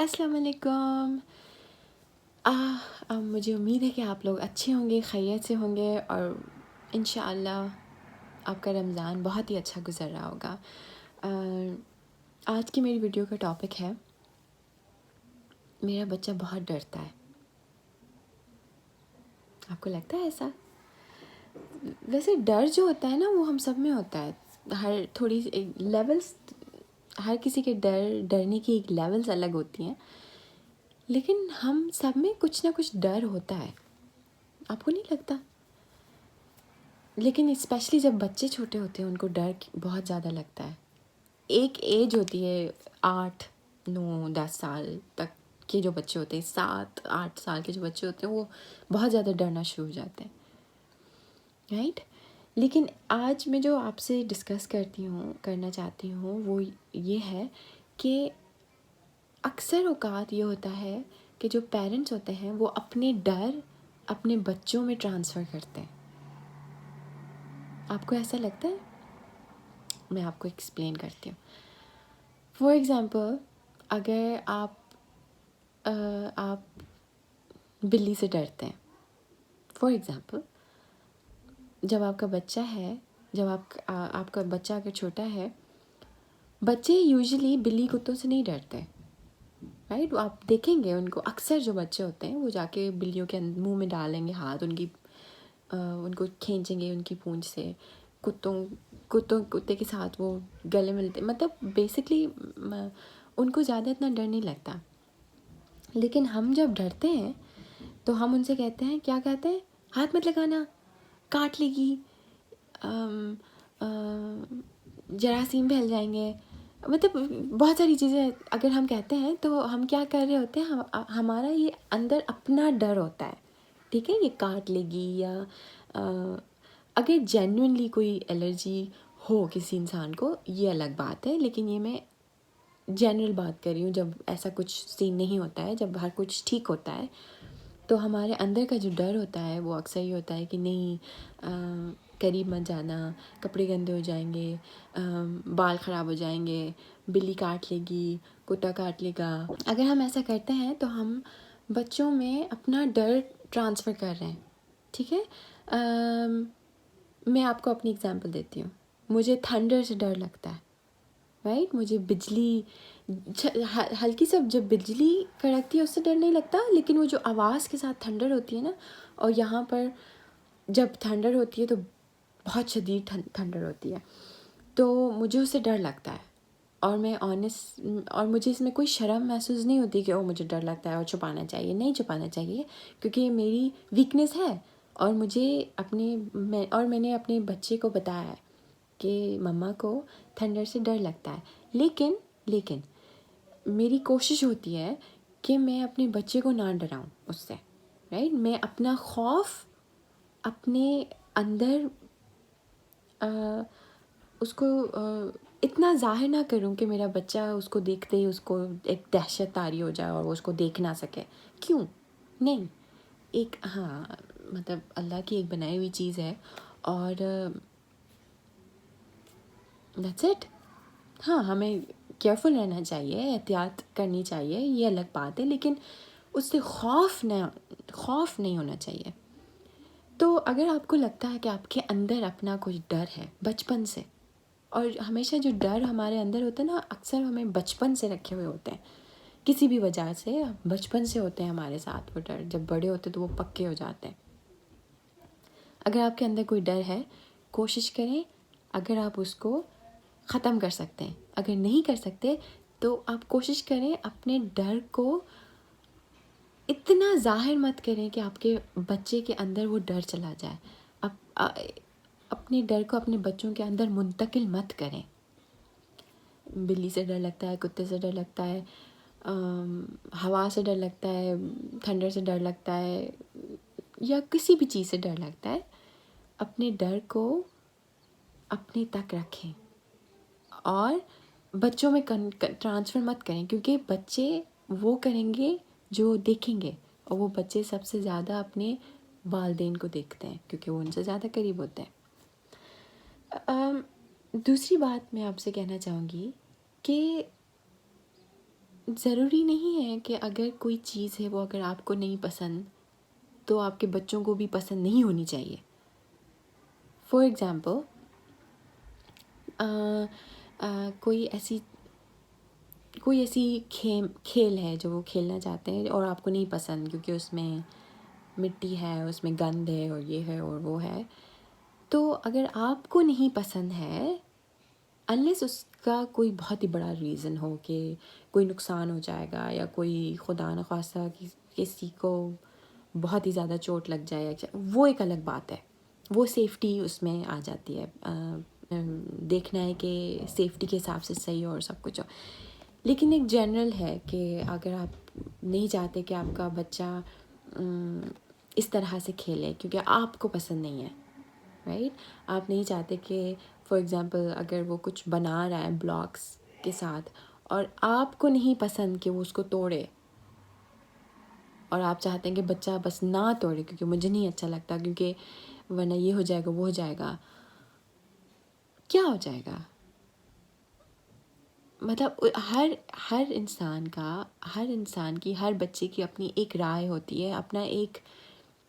السلام علیکم. مجھے امید ہے کہ آپ لوگ اچھے ہوں گے, خیریت سے ہوں گے, اور انشاءاللہ آپ کا رمضان بہت ہی اچھا گزر رہا ہوگا. آج کی میری ویڈیو کا ٹاپک ہے میرا بچہ بہت ڈرتا ہے. آپ کو لگتا ہے ایسا؟ ویسے ڈر جو ہوتا ہے نا وہ ہم سب میں ہوتا ہے. ہر تھوڑی لیولس, ہر کسی کے ڈرنے کی ایک لیولس الگ ہوتی ہیں, لیکن ہم سب میں کچھ نہ کچھ ڈر ہوتا ہے. آپ کو نہیں لگتا؟ لیکن اسپیشلی جب بچے چھوٹے ہوتے ہیں ان کو ڈر بہت زیادہ لگتا ہے. ایک ایج ہوتی ہے 8, 9, 10 سال تک کے جو بچے ہوتے ہیں, 7, 8 سال کے جو بچے ہوتے ہیں وہ بہت زیادہ ڈرنا شروع ہو جاتے ہیں, رائٹ. لیکن آج میں جو آپ سے ڈسکس کرنا چاہتی ہوں وہ یہ ہے کہ اکثر اوقات یہ ہوتا ہے کہ جو پیرنٹس ہوتے ہیں وہ اپنے ڈر اپنے بچوں میں ٹرانسفر کرتے ہیں. آپ کو ایسا لگتا ہے؟ میں آپ کو ایکسپلین کرتی ہوں. فار ایگزامپل, اگر آپ بلی سے ڈرتے ہیں, فار ایگزامپل, جب آپ کا بچہ ہے, جب آپ کا بچہ اگر چھوٹا ہے, بچے یوزلی بلی کتوں سے نہیں ڈرتے, رائٹ. آپ دیکھیں گے ان کو, اکثر جو بچے ہوتے ہیں وہ جا کے بلیوں کے منہ میں ڈالیں گے ہاتھ, ان کو کھینچیں گے ان کی پونچھ سے. کتے کے ساتھ وہ گلے ملتے, مطلب بیسکلی ان کو زیادہ اتنا ڈر نہیں لگتا. لیکن ہم جب ڈرتے ہیں تو ہم ان سے کہتے ہیں, کیا کہتے ہیں, ہاتھ مت لگانا, کاٹ لے گی, جراثیم پھیل جائیں گے. مطلب بہت ساری چیزیں اگر ہم کہتے ہیں تو ہم کیا کر رہے ہوتے ہیں, ہمارا یہ اندر اپنا ڈر ہوتا ہے, ٹھیک ہے. یہ کاٹ لے گی, یا اگر جینوئنلی کوئی الرجی ہو کسی انسان کو یہ الگ بات ہے, لیکن یہ میں جنرل بات کر رہی ہوں. جب ایسا کچھ سین نہیں ہوتا ہے, جب ہر کچھ ٹھیک ہوتا ہے, تو ہمارے اندر کا جو ڈر ہوتا ہے وہ اکثر یہ ہوتا ہے کہ نہیں, قریب مت جانا, کپڑے گندے ہو جائیں گے, بال خراب ہو جائیں گے, بلی کاٹ لے گی, کتا کاٹ لے گا. اگر ہم ایسا کرتے ہیں تو ہم بچوں میں اپنا ڈر ٹرانسفر کر رہے ہیں, ٹھیک ہے. میں آپ کو اپنی اگزامپل دیتی ہوں. مجھے تھنڈر سے ڈر لگتا ہے, رائٹ. مجھے بجلی, ہلکی سے جب بجلی کڑکتی ہے اس سے ڈر نہیں لگتا, لیکن وہ جو آواز کے ساتھ تھنڈر ہوتی ہے نا, اور یہاں پر جب تھنڈر ہوتی ہے تو بہت شدید تھنڈر ہوتی ہے, تو مجھے اس سے ڈر لگتا ہے. اور میں اور مجھے اس میں کوئی شرم محسوس نہیں ہوتی کہ مجھے ڈر لگتا ہے اور چھپانا چاہیے. نہیں چھپانا چاہیے, کیونکہ یہ میری ویکنیس ہے, اور میں نے اپنے بچے کو بتایا ہے کہ مما کو تھنڈر سے ڈر لگتا ہے. لیکن میری کوشش ہوتی ہے کہ میں اپنے بچے کو نہ ڈراؤں اس سے, رائٹ. میں اپنا خوف اپنے اندر اس کو اتنا ظاہر نہ کروں کہ میرا بچہ اس کو دیکھتے ہی اس کو ایک دہشت طاری ہو جائے اور وہ اس کو دیکھ نہ سکے. کیوں نہیں, ایک مطلب اللہ کی ایک بنائی ہوئی چیز ہے, اور دیٹس اٹ. ہمیں کیئرفل رہنا چاہیے, احتیاط کرنی چاہیے, یہ الگ بات ہے, لیکن اس سے خوف نہیں ہونا چاہیے. تو اگر آپ کو لگتا ہے کہ آپ کے اندر اپنا کچھ ڈر ہے بچپن سے, اور ہمیشہ جو ڈر ہمارے اندر ہوتا ہے نا, اکثر ہمیں بچپن سے رکھے ہوئے ہوتے ہیں, کسی بھی وجہ سے بچپن سے ہوتے ہیں ہمارے ساتھ وہ ڈر. جب بڑے ہوتے تو وہ پکے ہو جاتے ہیں. اگر آپ کے اندر کوئی ڈر ہے, کوشش کریں اگر آپ اس کو ختم کر سکتے ہیں. اگر نہیں کر سکتے تو آپ کوشش کریں اپنے ڈر کو اتنا ظاہر مت کریں کہ آپ کے بچے کے اندر وہ ڈر چلا جائے. اپنے ڈر کو اپنے بچوں کے اندر منتقل مت کریں. بلی سے ڈر لگتا ہے, کتے سے ڈر لگتا ہے, ہوا سے ڈر لگتا ہے, تھنڈر سے ڈر لگتا ہے, یا کسی بھی چیز سے ڈر لگتا ہے, اپنے ڈر کو اپنے تک رکھیں اور بچوں میں ٹرانسفر مت کریں, کیونکہ بچے وہ کریں گے جو دیکھیں گے, اور وہ بچے سب سے زیادہ اپنے والدین کو دیکھتے ہیں کیونکہ وہ ان سے زیادہ قریب ہوتے ہیں. دوسری بات میں آپ سے کہنا چاہوں گی کہ ضروری نہیں ہے کہ اگر کوئی چیز ہے وہ اگر آپ کو نہیں پسند تو آپ کے بچوں کو بھی پسند نہیں ہونی چاہیے. فار ایگزامپل کوئی ایسی کھیل ہے جو وہ کھیلنا چاہتے ہیں اور آپ کو نہیں پسند کیونکہ اس میں مٹی ہے, اس میں گند ہے اور یہ ہے اور وہ ہے. تو اگر آپ کو نہیں پسند ہے انلیس اس کا کوئی بہت ہی بڑا ریزن ہو کہ کوئی نقصان ہو جائے گا یا کوئی خدا نخواستہ کسی کو بہت ہی زیادہ چوٹ لگ جائے, وہ ایک الگ بات ہے. وہ سیفٹی اس میں آ جاتی ہے, دیکھنا ہے کہ سیفٹی کے حساب سے صحیح ہو اور سب کچھ ہو. لیکن ایک جنرل ہے کہ اگر آپ نہیں چاہتے کہ آپ کا بچہ اس طرح سے کھیلے کیونکہ آپ کو پسند نہیں ہے, رائٹ, آپ نہیں چاہتے کہ فار ایگزامپل اگر وہ کچھ بنا رہا ہے بلاکس کے ساتھ اور آپ کو نہیں پسند کہ وہ اس کو توڑے اور آپ چاہتے ہیں کہ بچہ بس نہ توڑے کیونکہ مجھے نہیں اچھا لگتا کیونکہ ورنہ یہ ہو جائے گا وہ ہو جائے گا, کیا ہو جائے گا؟ مطلب ہر انسان کی ہر بچے کی اپنی ایک رائے ہوتی ہے, اپنا ایک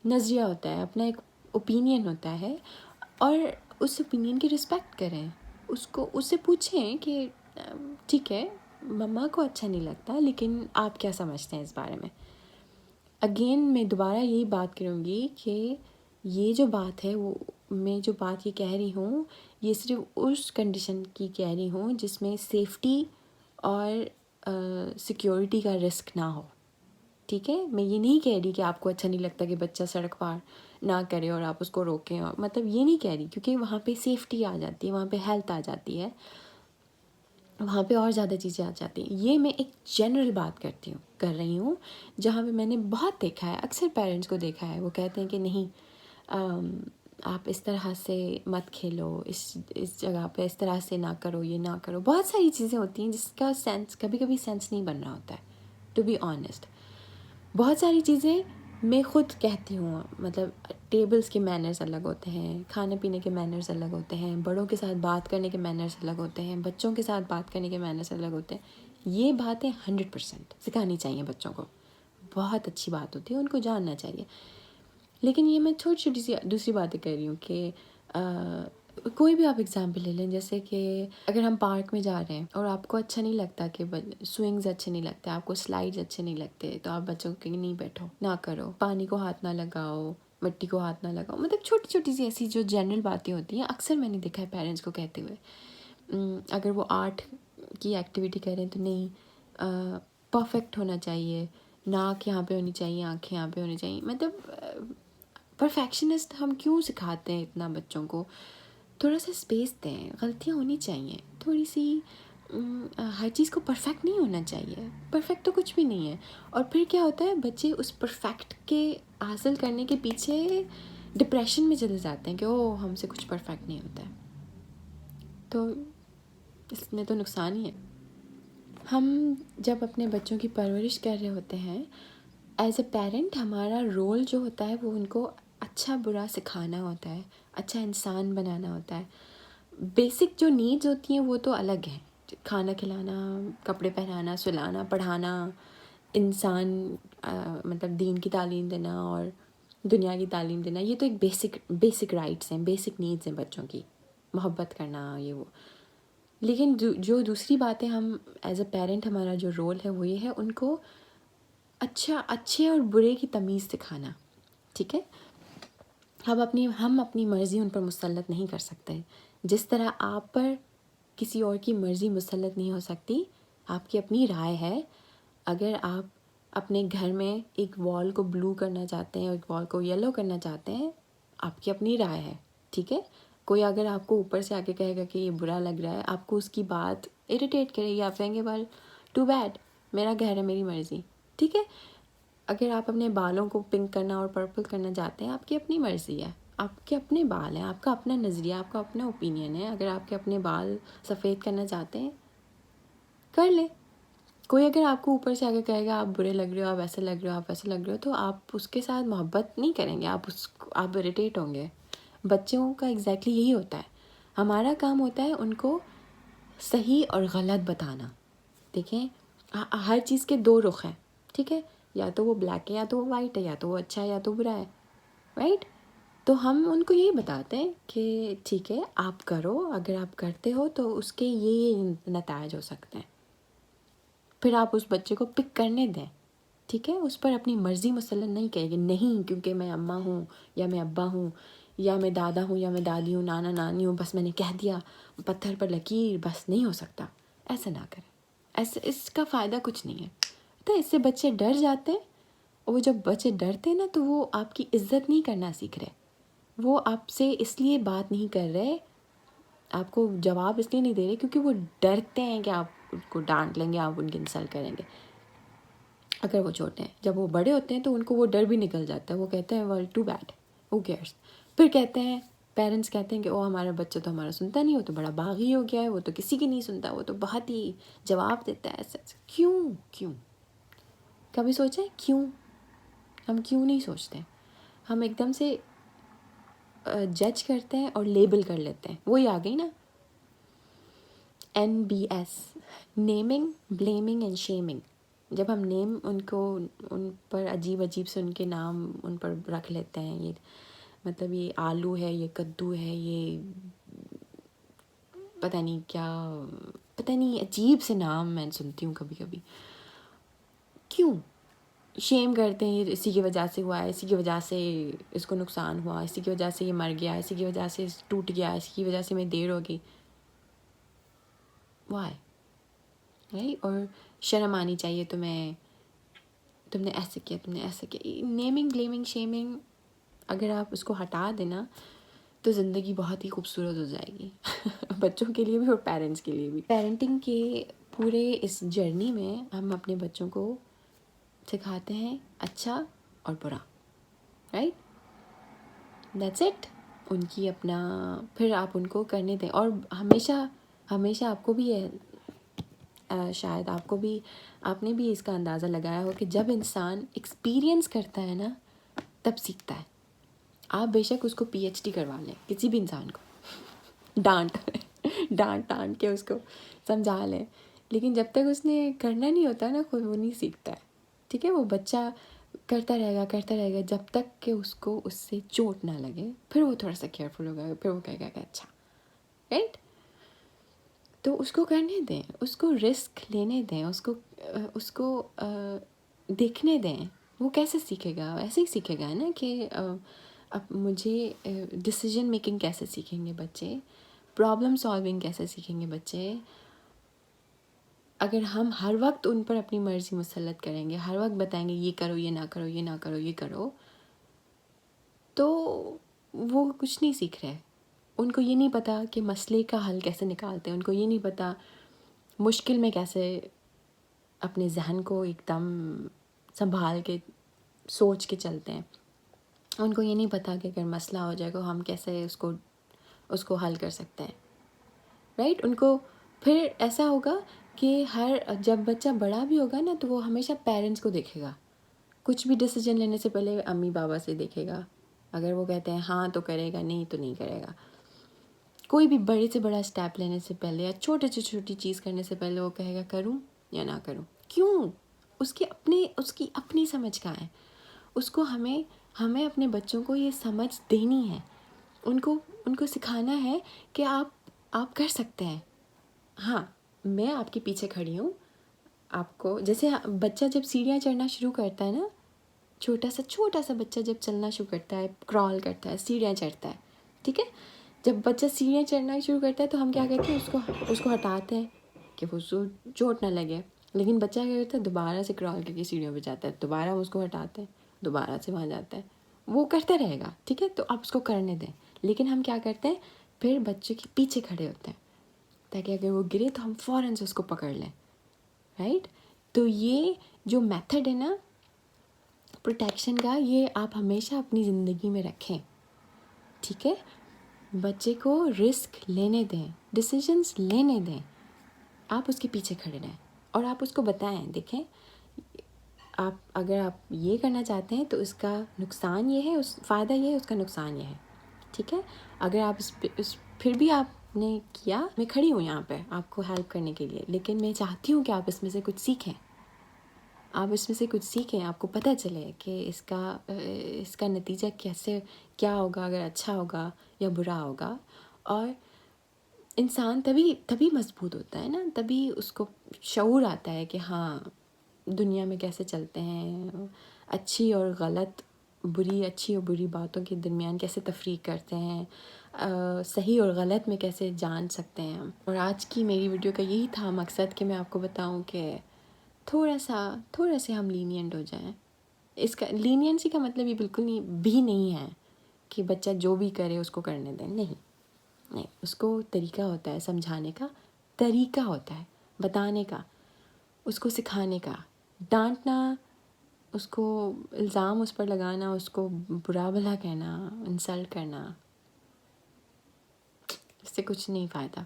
نظریہ ہوتا ہے, اپنا ایک اوپینین ہوتا ہے, اور اس اوپینین کی رسپیکٹ کریں. اس سے پوچھیں کہ ٹھیک ہے مما کو اچھا نہیں لگتا لیکن آپ کیا سمجھتے ہیں اس بارے میں. اگین میں دوبارہ یہی بات کروں گی کہ یہ جو بات ہے وہ میں جو بات یہ کہہ رہی ہوں یہ صرف اس کنڈیشن کی کہہ رہی ہوں جس میں سیفٹی اور سیکیورٹی کا رسک نہ ہو. ٹھیک ہے, میں یہ نہیں کہہ رہی کہ آپ کو اچھا نہیں لگتا کہ بچہ سڑک پار نہ کرے اور آپ اس کو روکیں, اور مطلب یہ نہیں کہہ رہی کیونکہ وہاں پہ سیفٹی آ جاتی ہے, وہاں پہ ہیلتھ آ جاتی ہے, وہاں پہ اور زیادہ چیزیں آ جاتی ہیں. یہ میں ایک جنرل بات کر رہی ہوں جہاں پہ میں نے بہت دیکھا ہے, اکثر پیرنٹس کو دیکھا ہے, وہ کہتے ہیں کہ نہیں آپ اس طرح سے مت کھیلو, اس جگہ پہ اس طرح سے نہ کرو, یہ نہ کرو. بہت ساری چیزیں ہوتی ہیں جس کا سینس کبھی سینس نہیں بن رہا ہوتا ہے, ٹو بی آنیسٹ. بہت ساری چیزیں میں خود کہتی ہوں, مطلب ٹیبلز کے مینرز الگ ہوتے ہیں, کھانے پینے کے مینرز الگ ہوتے ہیں, بڑوں کے ساتھ بات کرنے کے مینرز الگ ہوتے ہیں, بچوں کے ساتھ بات کرنے کے مینرز الگ ہوتے ہیں. یہ باتیں 100% سکھانی چاہیے بچوں کو, بہت اچھی بات ہوتی ہے, ان کو جاننا چاہیے. لیکن یہ میں چھوٹی چھوٹی سی دوسری باتیں کر رہی ہوں کہ کوئی بھی آپ اگزامپل لے لیں, جیسے کہ اگر ہم پارک میں جا رہے ہیں اور آپ کو اچھا نہیں لگتا کہ سوئنگز اچھے نہیں لگتے, آپ کو سلائڈز اچھے نہیں لگتے, تو آپ بچوں کو کہیں نہیں بیٹھو, نہ کرو, پانی کو ہاتھ نہ لگاؤ, مٹی کو ہاتھ نہ لگاؤ. مطلب چھوٹی چھوٹی سی ایسی جو جنرل باتیں ہوتی ہیں اکثر میں نے دیکھا ہے پیرنٹس کو کہتے ہوئے. اگر وہ آرٹ کی ایکٹیویٹی کریں تو نہیں, پرفیکٹ ہونا چاہیے, ناک یہاں پہ ہونی چاہیے, آنکھیں یہاں پہ ہونی چاہیے. مطلب پرفیکشنسٹ ہم کیوں سکھاتے ہیں اتنا بچوں کو؟ تھوڑا سا اسپیس دیں, غلطیاں ہونی چاہیے تھوڑی سی, ہر چیز کو پرفیکٹ نہیں ہونا چاہیے, پرفیکٹ تو کچھ بھی نہیں ہے. اور پھر کیا ہوتا ہے, بچے اس پرفیکٹ کے حاصل کرنے کے پیچھے ڈپریشن میں چلے جاتے ہیں کہ او ہم سے کچھ پرفیکٹ نہیں ہوتا ہے. تو اس میں تو نقصان ہی ہے. ہم جب اپنے بچوں کی پرورش کر رہے ہوتے ہیں ایز اے پیرنٹ, ہمارا رول جو ہوتا ہے وہ ان کو اچھا برا سکھانا ہوتا ہے, اچھا انسان بنانا ہوتا ہے. بیسک جو نیڈز ہوتی ہیں وہ تو الگ ہیں, کھانا کھلانا, کپڑے پہنانا, سلانا, پڑھانا, انسان مطلب دین کی تعلیم دینا اور دنیا کی تعلیم دینا, یہ تو ایک بیسک رائٹس ہیں, بیسک نیڈز ہیں بچوں کی, محبت کرنا, یہ وہ. لیکن جو دوسری باتیں ہم ایز اے پیرنٹ ہمارا جو رول ہے وہ یہ ہے ان کو اچھے اور برے کی تمیز سکھانا. ٹھیک ہے, ہم اپنی مرضی ان پر مسلط نہیں کر سکتے, جس طرح آپ پر کسی اور کی مرضی مسلط نہیں ہو سکتی. آپ کی اپنی رائے ہے. اگر آپ اپنے گھر میں ایک وال کو بلو کرنا چاہتے ہیں اور ایک وال کو یلو کرنا چاہتے ہیں, آپ کی اپنی رائے ہے. ٹھیک ہے, کوئی اگر آپ کو اوپر سے آ کے کہے گا کہ یہ برا لگ رہا ہے, آپ کو اس کی بات اریٹیٹ کرے گی, آپ کہیں گے ویل ٹو بیڈ, میرا گھر ہے, میری مرضی. ٹھیک ہے, اگر آپ اپنے بالوں کو پنک کرنا اور پرپل کرنا چاہتے ہیں, آپ کی اپنی مرضی ہے, آپ کے اپنے بال ہیں, آپ کا اپنا نظریہ, آپ کا اپنا اوپینین ہے. اگر آپ کے اپنے بال سفید کرنا چاہتے ہیں کر لیں. کوئی اگر آپ کو اوپر سے آگے کہے گا آپ برے لگ رہے ہو, آپ ایسے لگ رہے ہو, آپ ایسے لگ رہے ہو, تو آپ اس کے ساتھ محبت نہیں کریں گے, آپ اریٹیٹ ہوں گے. بچوں کا ایگزیکٹلی یہی ہوتا ہے. ہمارا کام ہوتا ہے ان کو صحیح اور غلط بتانا. دیکھیں, ہر چیز کے دو رخ ہیں، ٹھیک ہے، یا تو وہ بلیک ہے یا تو وہ وائٹ ہے، یا تو وہ اچھا ہے یا تو برا ہے، رائٹ. تو ہم ان کو یہی بتاتے ہیں کہ ٹھیک ہے آپ کرو، اگر آپ کرتے ہو تو اس کے یہ نتائج ہو سکتے ہیں. پھر آپ اس بچے کو پک کرنے دیں، ٹھیک ہے، اس پر اپنی مرضی مسلط نہیں کہے گی نہیں کیونکہ میں اماں ہوں یا میں ابا ہوں یا میں دادا ہوں یا میں دادی ہوں، نانا نانی ہوں، بس میں نے کہہ دیا پتھر پر لکیر، بس نہیں ہو سکتا. ایسا نہ کریں، ایسے اس کا فائدہ کچھ نہیں ہے. تو اس سے بچے ڈر جاتے ہیں، اور وہ جب بچے ڈرتے ہیں نا تو وہ آپ کی عزت نہیں کرنا سیکھ رہے، وہ آپ سے اس لیے بات نہیں کر رہے، آپ کو جواب اس لیے نہیں دے رہے کیونکہ وہ ڈرتے ہیں کہ آپ ان کو ڈانٹ لیں گے، آپ ان کی انسلٹ کریں گے اگر وہ چھوٹے ہیں. جب وہ بڑے ہوتے ہیں تو ان کو وہ ڈر بھی نکل جاتا ہے، وہ کہتے ہیں well too bad who cares. پھر کہتے ہیں پیرنٹس کہتے ہیں کہ ہمارا بچہ تو ہمارا سنتا نہیں، وہ تو بڑا باغی ہو گیا ہے، وہ تو کسی کی نہیں سنتا، وہ تو بہت ہی جواب دیتا ہے ایسا. کیوں کبھی سوچیں ہم کیوں نہیں سوچتے؟ ہم ایک دم سے جج کرتے ہیں اور لیبل کر لیتے ہیں. وہی آ گئی نا NBS، naming blaming and shaming. جب ہم نیم ان پر عجیب سے ان کے نام ان پر رکھ لیتے ہیں، یہ مطلب یہ آلو ہے، یہ کدو ہے، یہ پتہ نہیں عجیب سے نام میں سنتی ہوں کبھی کبھی. کیوں شیم کرتے ہیں؟ اسی کی وجہ سے ہوا ہے، اسی کی وجہ سے اس کو نقصان ہوا، اسی کی وجہ سے یہ مر گیا، اسی کی وجہ سے ٹوٹ گیا، اسی کی وجہ سے میں دیر ہوگی. Why right? اور شرم آنی چاہیے تمہیں، تم نے ایسے کیا، تم نے ایسے کیا. نیمنگ بلیمنگ شیمنگ اگر آپ اس کو ہٹا دینا تو زندگی بہت ہی خوبصورت ہو جائے گی بچوں کے لیے بھی اور پیرنٹس کے لیے بھی. پیرنٹنگ کے پورے اس جرنی میں ہم اپنے بچوں کو سکھاتے ہیں اچھا اور برا، رائٹ، دیٹس اٹ. ان کی اپنا پھر آپ ان کو کرنے دیں. اور ہمیشہ آپ کو بھی شاید آپ نے بھی اس کا اندازہ لگایا ہو کہ جب انسان ایکسپیرینس کرتا ہے نا تب سیکھتا ہے. آپ بے شک اس کو PhD کروا لیں، کسی بھی انسان کو ڈانٹ کے اس کو سمجھا لیں، لیکن جب تک اس نے کرنا نہیں ہوتا نا خود، وہ نہیں سیکھتا ہے. ٹھیک ہے، وہ بچہ کرتا رہے گا جب تک کہ اس کو اس سے چوٹ نہ لگے. پھر وہ تھوڑا سا کیئرفل ہوگا، پھر وہ کہے گا کہ اچھا، رائٹ. تو اس کو کرنے دیں، اس کو رسک لینے دیں، اس کو دیکھنے دیں. وہ کیسے سیکھے گا؟ ایسے ہی سیکھے گا نا کہ اب مجھے ڈیسیجن میکنگ کیسے سیکھیں گے بچے، پرابلم سالونگ کیسے سیکھیں گے بچے. اگر ہم ہر وقت ان پر اپنی مرضی مسلط کریں گے، ہر وقت بتائیں گے یہ کرو، یہ نہ کرو، یہ نہ کرو، یہ کرو، تو وہ کچھ نہیں سیکھ رہے. ان کو یہ نہیں پتہ کہ مسئلے کا حل کیسے نکالتے ہیں، ان کو یہ نہیں پتہ مشکل میں کیسے اپنے ذہن کو ایک دم سنبھال کے سوچ کے چلتے ہیں. ان کو یہ نہیں پتہ کہ اگر مسئلہ ہو جائے گا ہم کیسے اس کو حل کر سکتے ہیں، رائٹ. ان کو پھر ایسا ہوگا کہ جب بچہ بڑا بھی ہوگا نا تو وہ ہمیشہ پیرنٹس کو دیکھے گا. کچھ بھی ڈیسیجن لینے سے پہلے امی بابا سے دیکھے گا. اگر وہ کہتے ہیں ہاں تو کرے گا، نہیں تو نہیں کرے گا. کوئی بھی بڑے سے بڑا اسٹیپ لینے سے پہلے یا چھوٹے سے چھوٹی چیز کرنے سے پہلے وہ کہے گا کروں یا نہ کروں. کیوں؟ اس کی اپنی سمجھ کا ہے. اس کو ہمیں اپنے بچوں کو یہ سمجھ دینی ہے. ان کو سکھانا ہے کہ آپ کر سکتے ہیں. ہاں میں آپ کے پیچھے کھڑی ہوں. آپ کو جیسے بچہ جب سیڑھیاں چڑھنا شروع کرتا ہے نا، چھوٹا سا بچہ جب چلنا شروع کرتا ہے، کرال کرتا ہے، سیڑھیاں چڑھتا ہے، ٹھیک ہے. جب بچہ سیڑھیاں چڑھنا شروع کرتا ہے تو ہم کیا کرتے ہیں، اس کو ہٹاتے ہیں کہ وہ چوٹ نہ لگے. لیکن بچہ کیا کرتا ہے، دوبارہ سے کرال کر کے سیڑھیوں پہ جاتا ہے، دوبارہ ہم اس کو ہٹاتے ہیں، دوبارہ سے وہاں جاتا ہے. وہ کرتا رہے گا، ٹھیک ہے. تو آپ اس کو کرنے دیں. لیکن ہم کیا کرتے ہیں، پھر بچے کے پیچھے کھڑے ہوتے ہیں تاکہ اگر وہ گرے تو ہم فوراً سے اس کو پکڑ لیں، رائٹ. تو یہ جو میتھڈ ہے نا پروٹیکشن کا، یہ آپ ہمیشہ اپنی زندگی میں رکھیں، ٹھیک ہے. بچے کو رسک لینے دیں، ڈیسیجنس لینے دیں. آپ اس کے پیچھے کھڑے رہیں اور آپ اس کو بتائیں، دیکھیں اگر آپ یہ کرنا چاہتے ہیں تو اس کا نقصان یہ ہے، فائدہ یہ ہے، اس کا نقصان یہ ہے، ٹھیک ہے. اگر آپ پھر بھی آپ نے کیا، میں کھڑی ہوں یہاں پہ آپ کو ہیلپ کرنے کے لیے، لیکن میں چاہتی ہوں کہ آپ اس میں سے کچھ سیکھیں. آپ اس میں سے کچھ سیکھیں، آپ کو پتہ چلے کہ اس کا نتیجہ کیا ہوگا، اگر اچھا ہوگا یا برا ہوگا. اور انسان تبھی مضبوط ہوتا ہے نا، تبھی اس کو شعور آتا ہے کہ ہاں دنیا میں کیسے چلتے ہیں، اچھی اور بری باتوں کے درمیان کیسے تفریق کرتے ہیں، صحیح اور غلط میں کیسے جان سکتے ہیں. اور آج کی میری ویڈیو کا یہی تھا مقصد کہ میں آپ کو بتاؤں کہ تھوڑا سے ہم لینینٹ ہو جائیں. اس کا لینینسی کا مطلب یہ بالکل بھی نہیں ہے کہ بچہ جو بھی کرے اس کو کرنے دیں. نہیں، اس کو طریقہ ہوتا ہے، سمجھانے کا طریقہ ہوتا ہے، بتانے کا، اس کو سکھانے کا. ڈانٹنا، اس کو الزام اس پر لگانا، اس کو برا بھلا کہنا، انسلٹ کرنا، اس سے کچھ نہیں فائدہ.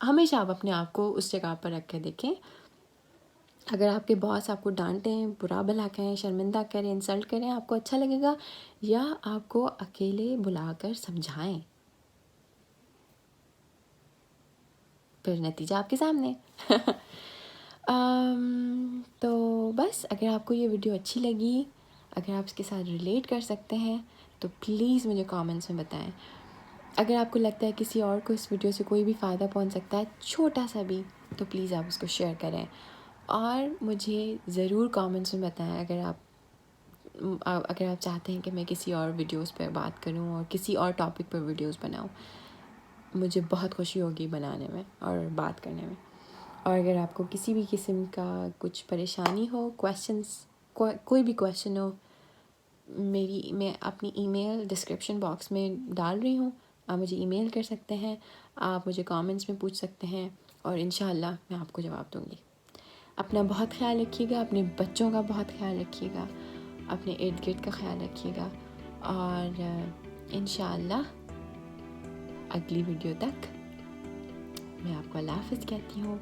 ہمیشہ آپ اپنے آپ کو اس جگہ پر رکھ کے دیکھیں. اگر آپ کے باس آپ کو ڈانٹیں، برا بھلا کہیں، شرمندہ کریں، انسلٹ کریں، آپ کو اچھا لگے گا یا آپ کو اکیلے بلا کر سمجھائیں؟ پھر نتیجہ آپ کے سامنے. تو بس اگر آپ کو یہ ویڈیو اچھی لگی، اگر آپ اس کے ساتھ ریلیٹ کر سکتے ہیں تو پلیز مجھے کامنٹس میں بتائیں. اگر آپ کو لگتا ہے کسی اور کو اس ویڈیو سے کوئی بھی فائدہ پہنچ سکتا ہے، چھوٹا سا بھی، تو پلیز آپ اس کو شیئر کریں. اور مجھے ضرور کامنٹس میں بتائیں اگر آپ چاہتے ہیں کہ میں کسی اور ویڈیوز پہ بات کروں اور کسی اور ٹاپک پہ ویڈیوز بناؤں. مجھے بہت خوشی ہوگی بنانے میں اور بات کرنے میں. اور اگر آپ کو کسی بھی قسم کا کچھ پریشانی ہو، کوئی بھی کویشچن ہو، میں اپنی ای میل ڈسکرپشن باکس میں ڈال رہی ہوں. آپ مجھے ای میل کر سکتے ہیں، آپ مجھے کامنٹس میں پوچھ سکتے ہیں اور انشاءاللہ میں آپ کو جواب دوں گی. اپنا بہت خیال رکھیے گا، اپنے بچوں کا بہت خیال رکھیے گا، اپنے ارد گرد کا خیال رکھیے گا. اور انشاءاللہ اگلی ویڈیو تک میں آپ کو اللہ حافظ کہتی ہوں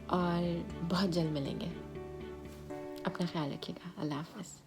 اور بہت جلد ملیں گے. اپنا خیال رکھیے گا. اللہ حافظ.